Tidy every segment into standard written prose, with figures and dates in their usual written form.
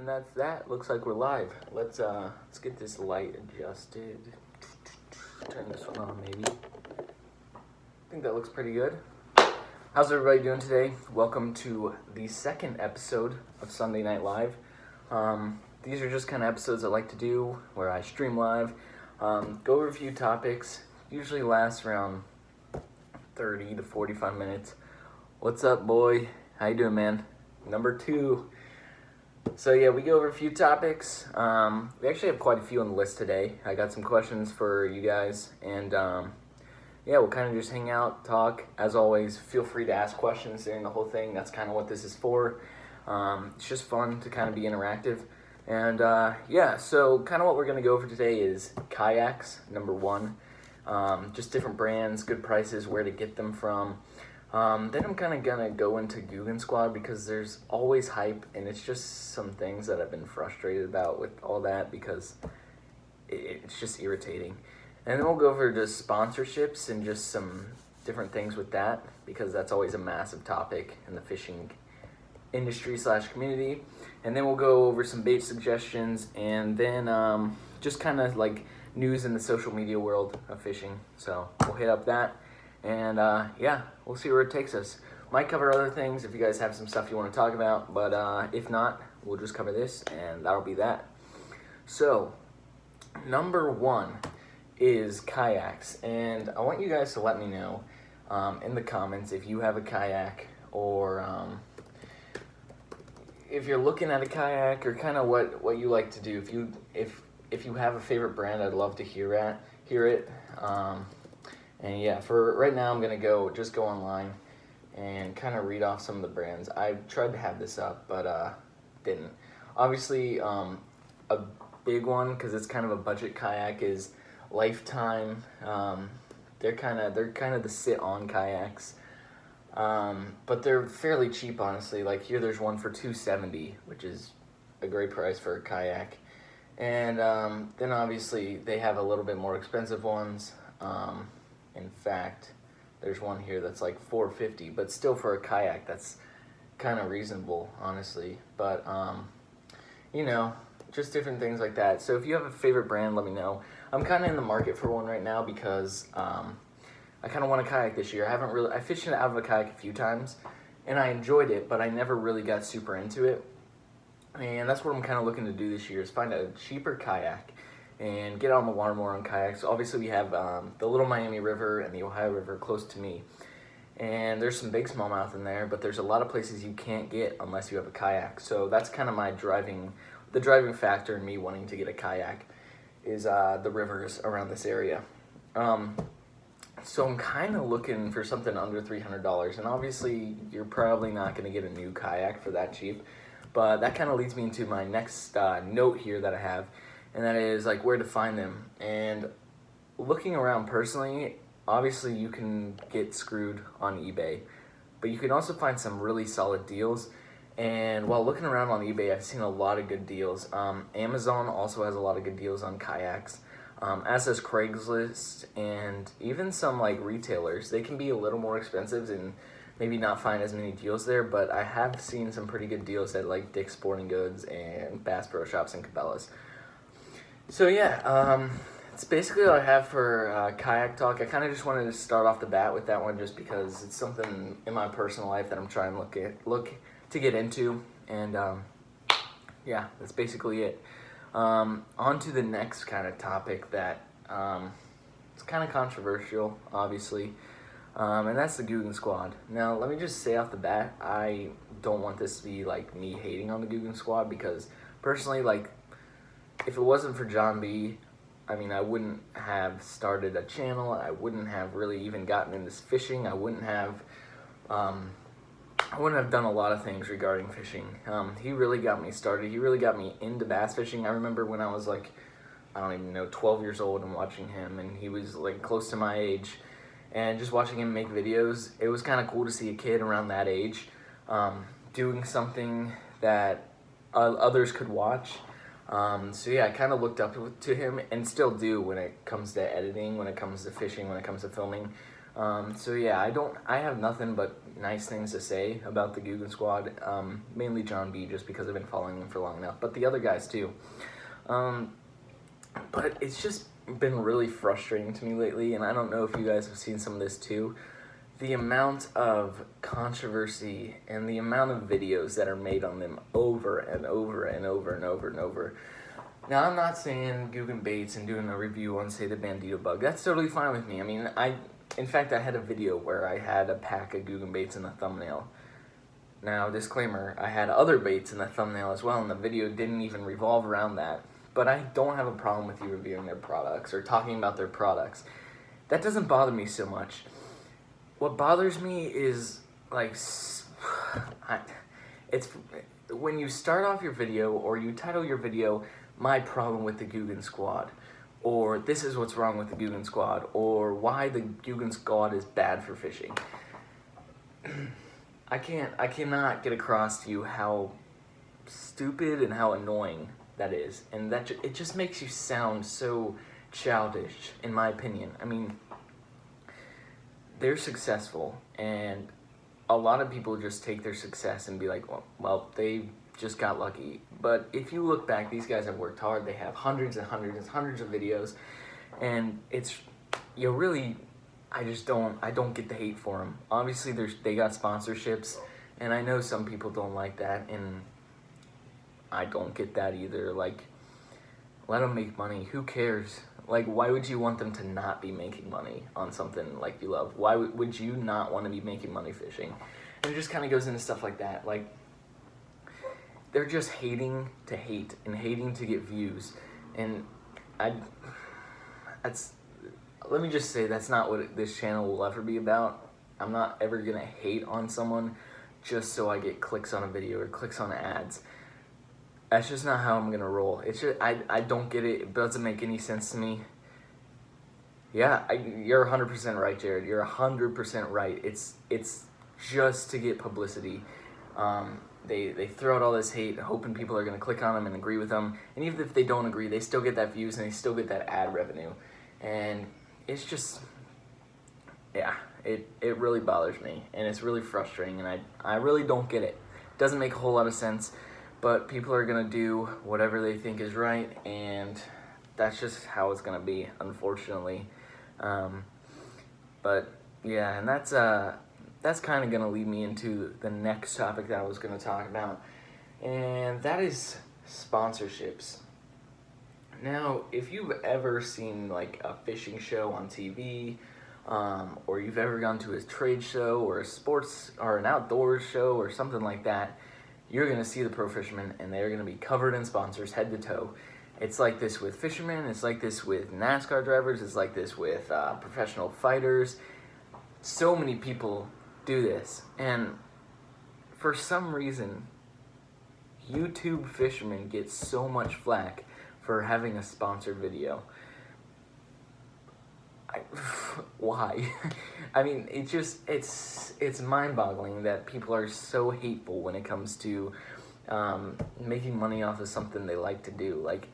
And that's that. Looks like we're live. Let's get this light adjusted. Turn this one on maybe. I think that looks pretty good. How's everybody doing today? Welcome to the second episode of Sunday Night Live. These are just kind of episodes I like to do where I stream live, go over a few topics, usually lasts around 30 to 45 minutes. What's up, boy? How you doing, man? Number 2. So yeah, we go over a few topics. We actually have quite a few on the list today. I got some questions for you guys, and yeah, we'll kind of just hang out, talk. As always, feel free to ask questions during the whole thing. That's kind of what this is for. It's just fun to kind of be interactive. And yeah, so kind of what we're going to go over today is kayaks, number 1. Just different brands, good prices, where to get them from. Then I'm kind of going to go into Guggen Squad because there's always hype, and it's just some things that I've been frustrated about with all that because it's just irritating. And then we'll go over just sponsorships and just some different things with that because that's always a massive topic in the fishing industry / community. And then we'll go over some bait suggestions and then just kind of like news in the social media world of fishing. So we'll hit up that. And yeah, we'll see where it takes us. Might cover other things if you guys have some stuff you want to talk about, but if not, we'll just cover this and that'll be that. So, number 1 is kayaks, and I want you guys to let me know in the comments if you have a kayak or if you're looking at a kayak or kind of what you like to do. If you have a favorite brand, I'd love to hear it. And yeah, for right now, I'm going to just go online and kind of read off some of the brands. I tried to have this up, but didn't. Obviously, a big one, because it's kind of a budget kayak, is Lifetime. They're kind of the sit-on kayaks, but they're fairly cheap, honestly. Like here, there's one for $270, which is a great price for a kayak. And then obviously, they have a little bit more expensive ones. In fact, there's one here that's like $450, but still for a kayak, that's kind of reasonable, honestly. But, you know, just different things like that. So if you have a favorite brand, let me know. I'm kind of in the market for one right now because I kind of want a kayak this year. I fished out of a kayak a few times, and I enjoyed it, but I never really got super into it. And that's what I'm kind of looking to do this year is find a cheaper kayak and get out on the water more on kayaks. Obviously, we have the Little Miami River and the Ohio River close to me. And there's some big smallmouth in there, but there's a lot of places you can't get unless you have a kayak. So that's kind of the driving factor in me wanting to get a kayak is the rivers around this area. So I'm kind of looking for something under $300. And obviously, you're probably not going to get a new kayak for that cheap. But that kind of leads me into my next note here that I have. And that is like where to find them. And looking around personally, obviously you can get screwed on eBay, but you can also find some really solid deals. And while looking around on eBay, I've seen a lot of good deals. Amazon also has a lot of good deals on kayaks, as does Craigslist, and even some like retailers. They can be a little more expensive and maybe not find as many deals there, but I have seen some pretty good deals at like Dick's Sporting Goods and Bass Pro Shops and Cabela's. So yeah, it's basically all I have for kayak talk. I kind of just wanted to start off the bat with that one just because it's something in my personal life that I'm trying to look to get into. And yeah, that's basically it. On to the next kind of topic that it's kind of controversial, obviously. And that's the Guggen Squad. Now, let me just say off the bat, I don't want this to be like me hating on the Guggen Squad because personally, like, if it wasn't for John B, I mean, I wouldn't have started a channel. I wouldn't have really even gotten into fishing. I wouldn't have done a lot of things regarding fishing. He really got me started. He really got me into bass fishing. I remember when I was like, I don't even know, 12 years old and watching him, and he was like close to my age. And just watching him make videos, it was kind of cool to see a kid around that age doing something that others could watch. So yeah, I kind of looked up to him and still do when it comes to editing, when it comes to fishing, when it comes to filming. So yeah, I have nothing but nice things to say about the Guggen Squad. Mainly John B, just because I've been following him for long enough, but the other guys too. But it's just been really frustrating to me lately, and I don't know if you guys have seen some of this too. The amount of controversy and the amount of videos that are made on them over and over and over and over and over. Now, I'm not saying Guggen Baits and doing a review on, say, the Bandito bug. That's totally fine with me. I mean, in fact, I had a video where I had a pack of Guggen Baits in the thumbnail. Now, disclaimer, I had other baits in the thumbnail as well, and the video didn't even revolve around that. But I don't have a problem with you reviewing their products or talking about their products. That doesn't bother me so much. What bothers me is, like, it's when you start off your video or you title your video, "My problem with the Guggen Squad," or "This is what's wrong with the Guggen Squad," or "Why the Guggen Squad is bad for fishing." I cannot get across to you how stupid and how annoying that is, and that it just makes you sound so childish, in my opinion. I mean, they're successful, and a lot of people just take their success and be like, well, they just got lucky. But if you look back, these guys have worked hard. They have hundreds and hundreds and hundreds of videos, and it's, I don't get the hate for them. Obviously, they got sponsorships, and I know some people don't like that, and I don't get that either. Like, let them make money. Who cares? Like, why would you want them to not be making money on something like you love? Why would you not want to be making money fishing? And it just kind of goes into stuff like that. Like, they're just hating to hate and hating to get views. And let me just say, that's not what this channel will ever be about. I'm not ever going to hate on someone just so I get clicks on a video or clicks on ads. That's just not how I'm gonna roll. It's just, I don't get it. It doesn't make any sense to me. Yeah, you're 100% right, Jared. You're 100% right. It's just to get publicity. They throw out all this hate, hoping people are gonna click on them and agree with them. And even if they don't agree, they still get that views and they still get that ad revenue. And it's just, yeah, it really bothers me, and it's really frustrating, and I really don't get it. It doesn't make a whole lot of sense. But people are going to do whatever they think is right, and that's just how it's going to be, unfortunately. But, yeah, and that's kind of going to lead me into the next topic that I was going to talk about, and that is sponsorships. Now, if you've ever seen, like, a fishing show on TV, or you've ever gone to a trade show or a sports or an outdoors show or something like that, you're going to see the pro fishermen, and they're going to be covered in sponsors head to toe. It's like this with fishermen, it's like this with NASCAR drivers, it's like this with professional fighters. So many people do this, and for some reason, YouTube fishermen get so much flack for having a sponsored video. Why? I mean, it's mind-boggling that people are so hateful when it comes to making money off of something they like to do. Like,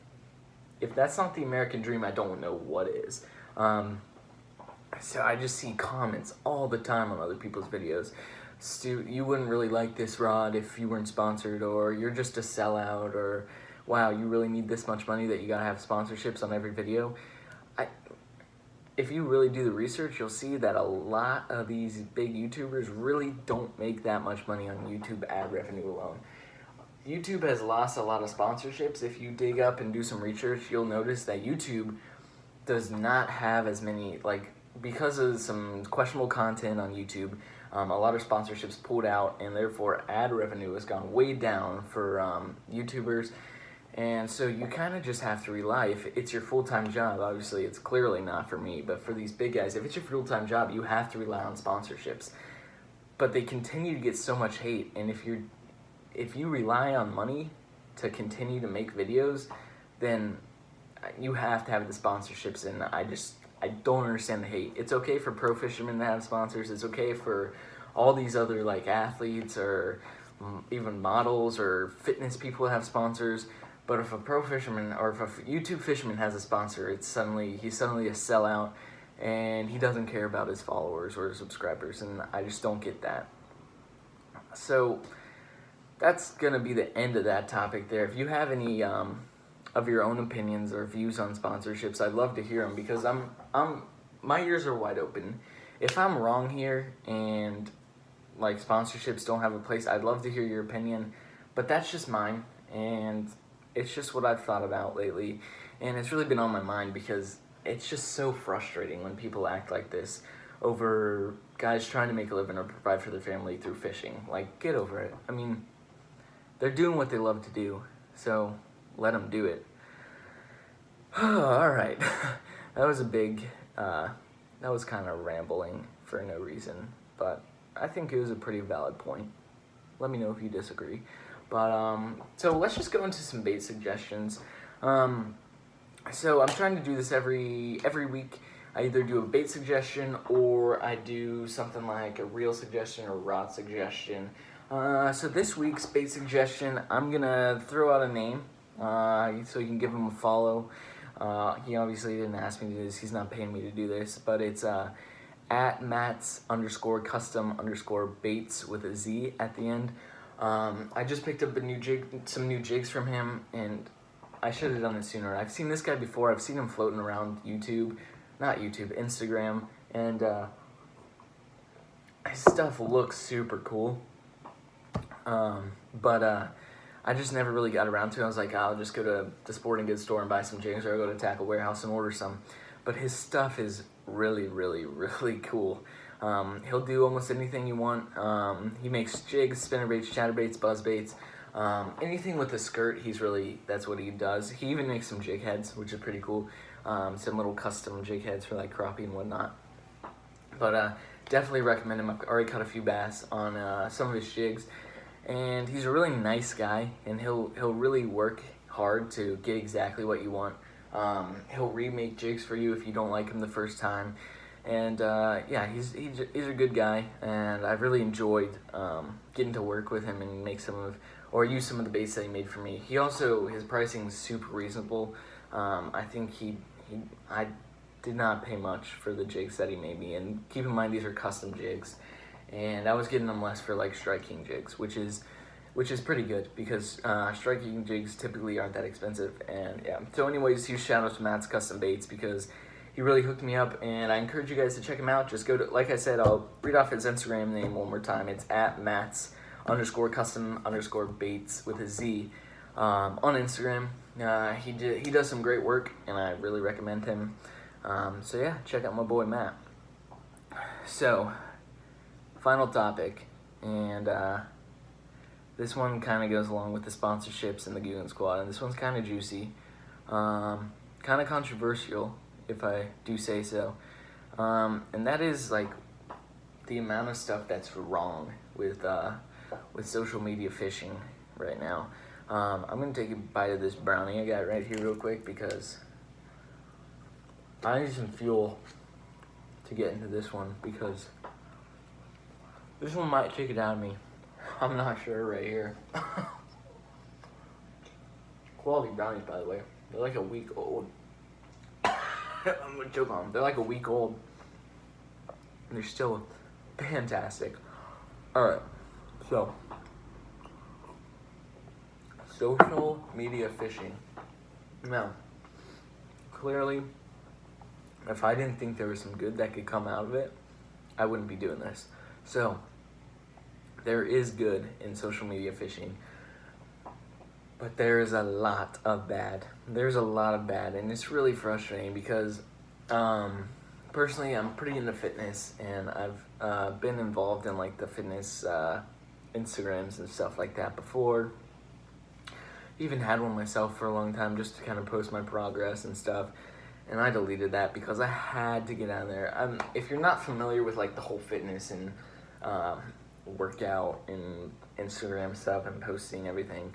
if that's not the American dream, I don't know what is. So I just see comments all the time on other people's videos. Stu, you wouldn't really like this rod if you weren't sponsored, or you're just a sellout, or wow, you really need this much money that you gotta have sponsorships on every video. If you really do the research, you'll see that a lot of these big YouTubers really don't make that much money on YouTube ad revenue alone. YouTube has lost a lot of sponsorships. If you dig up and do some research, you'll notice that YouTube does not have as many, like, because of some questionable content on YouTube, a lot of sponsorships pulled out, and therefore ad revenue has gone way down for YouTubers. And so you kind of just have to rely, if it's your full-time job, obviously it's clearly not for me, but for these big guys, if it's your full-time job, you have to rely on sponsorships. But they continue to get so much hate, and if you rely on money to continue to make videos, then you have to have the sponsorships, and I don't understand the hate. It's okay for pro fishermen to have sponsors, it's okay for all these other, like, athletes or even models or fitness people have sponsors. But if a pro fisherman or if a YouTube fisherman has a sponsor, he's suddenly a sellout, and he doesn't care about his followers or his subscribers, and I just don't get that. So that's gonna be the end of that topic there. If you have any of your own opinions or views on sponsorships, I'd love to hear them, because my ears are wide open. If I'm wrong here and like sponsorships don't have a place, I'd love to hear your opinion, but that's just mine, and it's just what I've thought about lately, and it's really been on my mind because it's just so frustrating when people act like this over guys trying to make a living or provide for their family through fishing. Like, get over it. I mean, they're doing what they love to do, so let them do it. All right, that was a big, that was kind of rambling for no reason, but I think it was a pretty valid point. Let me know if you disagree. But, so let's just go into some bait suggestions. So I'm trying to do this every week. I either do a bait suggestion or I do something like a reel suggestion or rod suggestion. So this week's bait suggestion, I'm gonna throw out a name, so you can give him a follow. He obviously didn't ask me to do this. He's not paying me to do this, but it's at Mats_custom_baits with a Z at the end. I just picked up some new jigs from him, and I should have done it sooner. I've seen this guy before. I've seen him floating around Instagram, and his stuff looks super cool. But I just never really got around to it. I was like, I'll just go to the sporting goods store and buy some jigs, or I'll go to Tackle Warehouse and order some. But his stuff is really, really, really cool. He'll do almost anything you want. He makes jigs, spinnerbaits, chatterbaits, buzzbaits, anything with a skirt. That's what he does. He even makes some jig heads, which is pretty cool. Some little custom jig heads for like crappie and whatnot. But definitely recommend him. I've already caught a few bass on some of his jigs, and he's a really nice guy, and he'll really work hard to get exactly what you want. He'll remake jigs for you if you don't like him the first time. And yeah, he's a good guy, and I've really enjoyed getting to work with him and make use some of the baits that he made for me. His pricing is super reasonable. I think I did not pay much for the jigs that he made me, and keep in mind these are custom jigs, and I was getting them less for like Strike King jigs, which is pretty good, because Strike King jigs typically aren't that expensive. And yeah, so anyways, huge shout out to Matt's Custom Baits, because he really hooked me up, and I encourage you guys to check him out. Just go to, like I said, I'll read off his Instagram name one more time. It's at Mats_custom_baits with a Z on Instagram. He does some great work, and I really recommend him. So yeah, check out my boy Matt. So, final topic, and this one kind of goes along with the sponsorships and the Goon Squad, and this one's kind of juicy, kind of controversial, if I do say so, and that is like the amount of stuff that's wrong with social media fishing right now. I'm gonna take a bite of this brownie I got right here real quick, because I need some fuel to get into this one, because this one might take it out of me. I'm not sure right here. Quality brownies, by the way. They're like a week old. I'm gonna choke on them. They're like a week old. And they're still fantastic. Alright, so social media fishing. Now, clearly, if I didn't think there was some good that could come out of it, I wouldn't be doing this. So, there is good in social media fishing, but there is a lot of bad. There's a lot of bad, and it's really frustrating, because personally, I'm pretty into fitness, and I've been involved in like the fitness Instagrams and stuff like that before. Even had one myself for a long time, just to kind of post my progress and stuff, and I deleted that because I had to get out of there. If you're not familiar with like the whole fitness and workout and Instagram stuff and posting everything,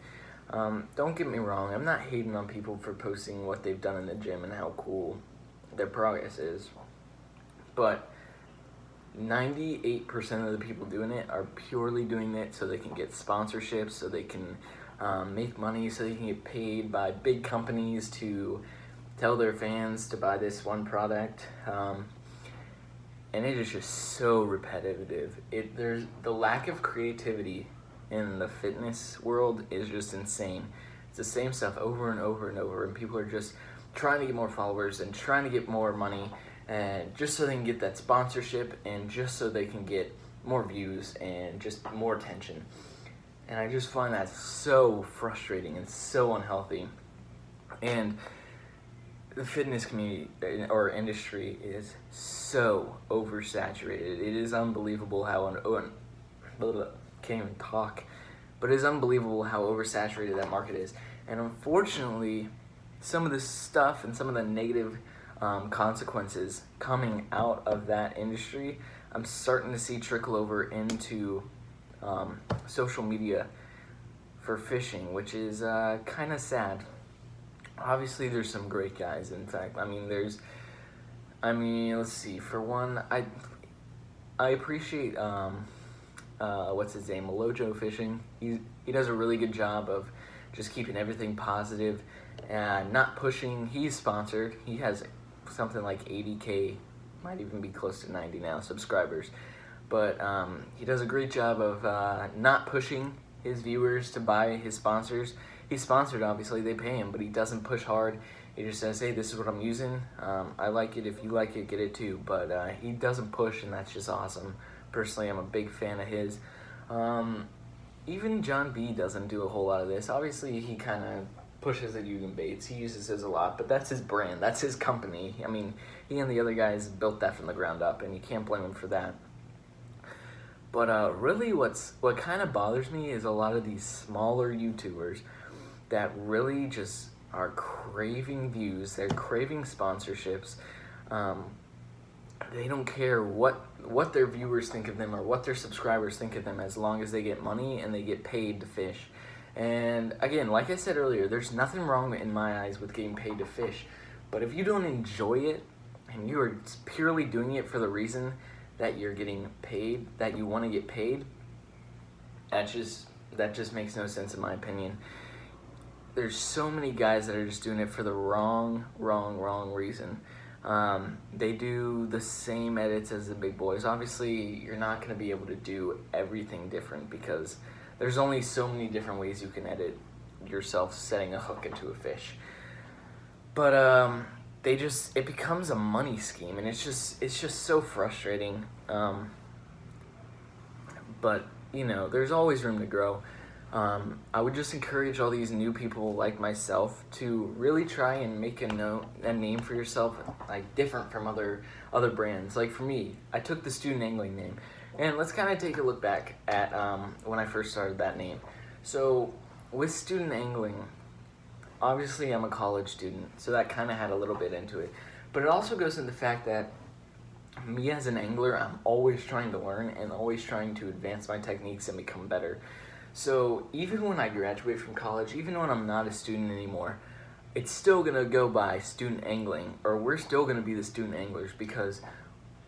don't get me wrong, I'm not hating on people for posting what they've done in the gym and how cool their progress is, but 98% of the people doing it are purely doing it so they can get sponsorships, so they can make money, so they can get paid by big companies to tell their fans to buy this one product. and it is just so repetitive. There's the lack of creativity in the fitness world is just insane. It's the same stuff over and over and over, and people are just trying to get more followers and trying to get more money, and just so they can get that sponsorship, and just so they can get more views and just more attention. And I just find that so frustrating and so unhealthy. And the fitness community or industry is so oversaturated. It is unbelievable how can't even talk, but it is unbelievable how oversaturated that market is. And unfortunately, some of the stuff and some of the negative consequences coming out of that industry, I'm starting to see trickle over into social media for fishing, which is kind of sad. Obviously, there's some great guys. In fact, let's see. For one, I appreciate what's his name, Malojo Fishing. He does a really good job of just keeping everything positive and not pushing. He's sponsored. He has something like 80K, might even be close to 90 now, subscribers. But he does a great job of not pushing his viewers to buy his sponsors. He's sponsored, obviously, they pay him, but he doesn't push hard. He just says, hey, this is what I'm using. I like it. If you like it, get it too. But he doesn't push, and that's just awesome. Personally, I'm a big fan of his. Even John B doesn't do a whole lot of this. Obviously, he kind of pushes at Yugen Baits. He uses his a lot, but that's his brand. That's his company. I mean, he and the other guys built that from the ground up, and you can't blame him for that. But really what kind of bothers me is a lot of these smaller YouTubers that really just are craving views. They're craving sponsorships. They don't care what their viewers think of them or what their subscribers think of them, as long as they get money and they get paid to fish. And again, like I said earlier, there's nothing wrong in my eyes with getting paid to fish. But if you don't enjoy it and you are purely doing it for the reason that you're getting paid, that you want to get paid, that just makes no sense in my opinion. There's so many guys that are just doing it for the wrong reason. They do the same edits as the big boys. Obviously, you're not going to be able to do everything different because there's only so many different ways you can edit yourself setting a hook into a fish. But it becomes a money scheme, and it's just so frustrating. But there's always room to grow. I would just encourage all these new people like myself to really try and make a name for yourself, like different from other brands. Like for me, I took the student angling name, and let's kind of take a look back at when I first started that name. So with student angling, obviously I'm a college student, so that kind of had a little bit into it. But it also goes into the fact that me as an angler, I'm always trying to learn and always trying to advance my techniques and become better. So even when I graduate from college, even when I'm not a student anymore, it's still going to go by student angling, or we're still going to be the student anglers, because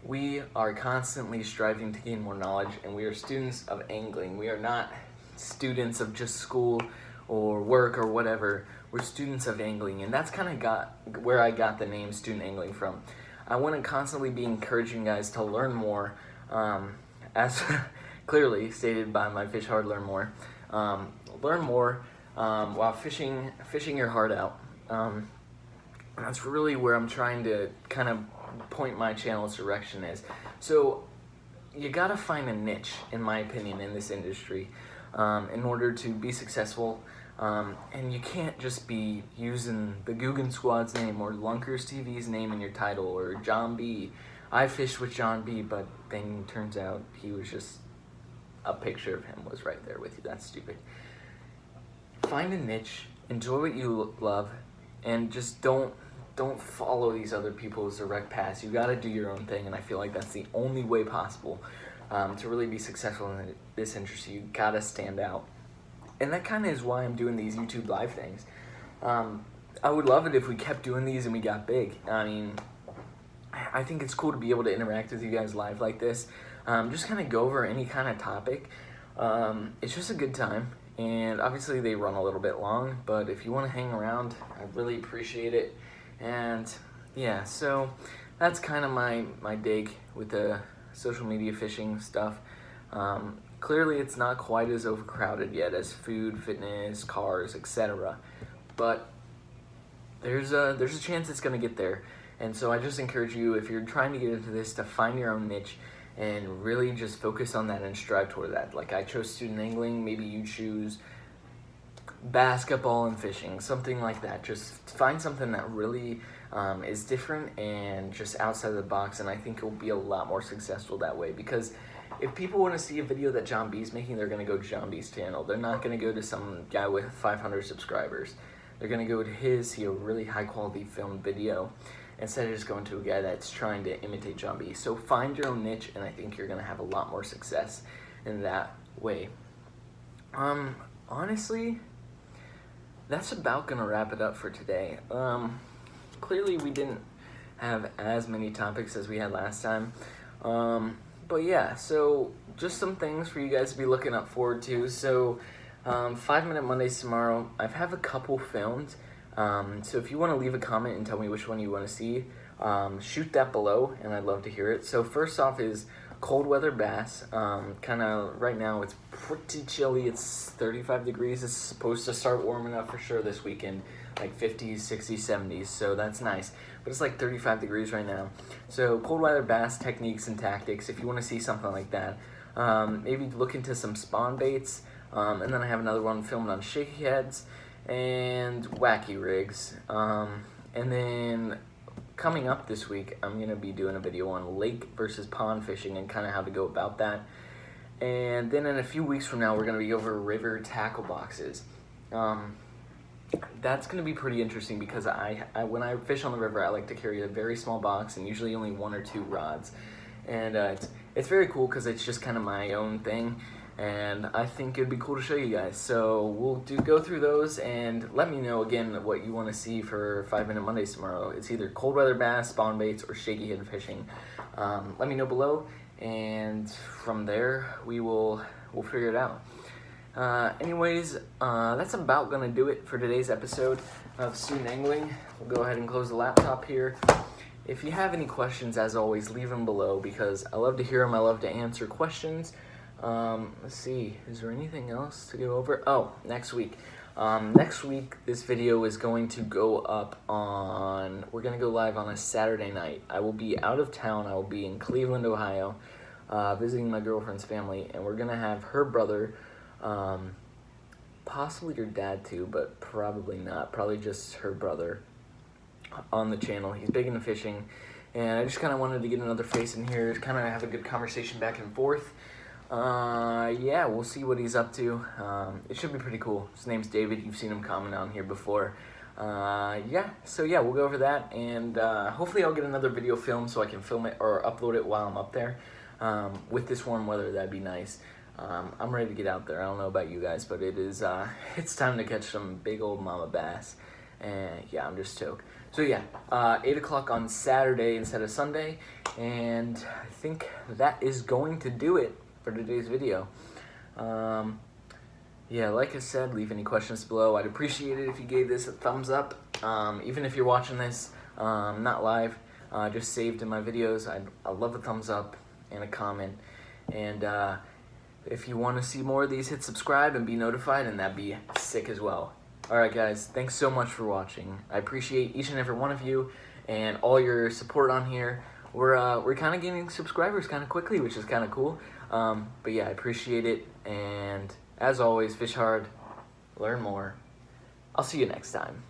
we are constantly striving to gain more knowledge, and we are students of angling. We are not students of just school or work or whatever. We're students of angling, and that's kind of where I got the name student angling from. I want to constantly be encouraging guys to learn more, as clearly stated by my Fish Hard Learn More. Learn more while fishing your heart out. That's really where I'm trying to kind of point my channel's direction is. So you gotta find a niche, in my opinion, in this industry in order to be successful. And you can't just be using the Guggen Squad's name or Lunkers TV's name in your title, or John B. I fished with John B, but then turns out he was just a picture of him was right there with you. That's stupid. Find a niche, enjoy what you love, and just don't follow these other people's direct paths. You got to do your own thing, and I feel like that's the only way possible to really be successful in this industry. You got to stand out. And that kind of is why I'm doing these YouTube live things. I would love it if we kept doing these and we got big. I mean, I think it's cool to be able to interact with you guys live like this. Just kind of go over any kind of topic. It's just a good time. And obviously they run a little bit long, but if you want to hang around, I really appreciate it. And yeah, so that's kind of my dig with the social media fishing stuff. Clearly it's not quite as overcrowded yet as food, fitness, cars, etc. But there's a chance it's gonna get there. And so I just encourage you, if you're trying to get into this, to find your own niche and really just focus on that and strive toward that. Like I chose student angling, maybe you choose basketball and fishing, something like that. Just find something that really is different and just outside of the box, and I think you'll be a lot more successful that way. Because if people want to see a video that John B's making, they're going to go to John B's channel. They're not going to go to some guy with 500 subscribers. They're going to go to his, see a really high quality filmed video, instead of just going to a guy that's trying to imitate John B. So find your own niche, and I think you're going to have a lot more success in that way. Honestly, that's about going to wrap it up for today. Clearly we didn't have as many topics as we had last time. But yeah, so just some things for you guys to be looking up forward to. So 5-Minute Mondays tomorrow. I have a couple filmed. So if you want to leave a comment and tell me which one you want to see, shoot that below, and I'd love to hear it. So first off is cold weather bass. Kind of right now it's pretty chilly. It's 35 degrees. It's supposed to start warming up for sure this weekend, like 50s, 60s, 70s. So that's nice. But it's like 35 degrees right now. So cold weather bass techniques and tactics, if you want to see something like that. Maybe look into some spawn baits. And then I have another one filmed on shaky heads and wacky rigs. And then coming up this week, I'm going to be doing a video on lake versus pond fishing and kind of how to go about that. And then in a few weeks from now, we're going to be over river tackle boxes. That's going to be pretty interesting because I when I fish on the river, I like to carry a very small box and usually only 1 or 2 rods. And it's very cool because it's just kind of my own thing. And I think it'd be cool to show you guys. So we'll go through those, and let me know again what you want to see for 5-Minute Mondays tomorrow. It's either cold weather bass, spawn baits, or shaky head fishing. Let me know below, and from there we'll figure it out. Anyways, that's about gonna do it for today's episode of Student Angling. We'll go ahead and close the laptop here. If you have any questions, as always, leave them below because I love to hear them. I love to answer questions. Let's see, is there anything else to go over? Oh, next week. Next week, this video is going to go up on, we're going to go live on a Saturday night. I will be out of town. I will be in Cleveland, Ohio, visiting my girlfriend's family, and we're going to have her brother, possibly her dad too, but probably not. Probably just her brother on the channel. He's big into fishing, and I just kind of wanted to get another face in here, kind of have a good conversation back and forth. Yeah, we'll see what he's up to. It should be pretty cool. His name's David. You've seen him comment on here before. Yeah, so yeah, we'll go over that, and hopefully I'll get another video filmed so I can film it or upload it while I'm up there. With this warm weather, that'd be nice. I'm ready to get out there. I don't know about you guys, but it is, it's time to catch some big old mama bass. And yeah, I'm just stoked. So yeah, 8 o'clock on Saturday instead of Sunday, and I think that is going to do it for today's video. Yeah, like I said, leave any questions below. I'd appreciate it if you gave this a thumbs up. Even if you're watching this not live, just saved in my videos, I love a thumbs up and a comment. And if you want to see more of these, hit subscribe and be notified, and that'd be sick as well. Alright guys, thanks so much for watching. I appreciate each and every one of you and all your support on here. We're kind of gaining subscribers kind of quickly, which is kind of cool. But yeah, I appreciate it. And as always, fish hard, learn more. I'll see you next time.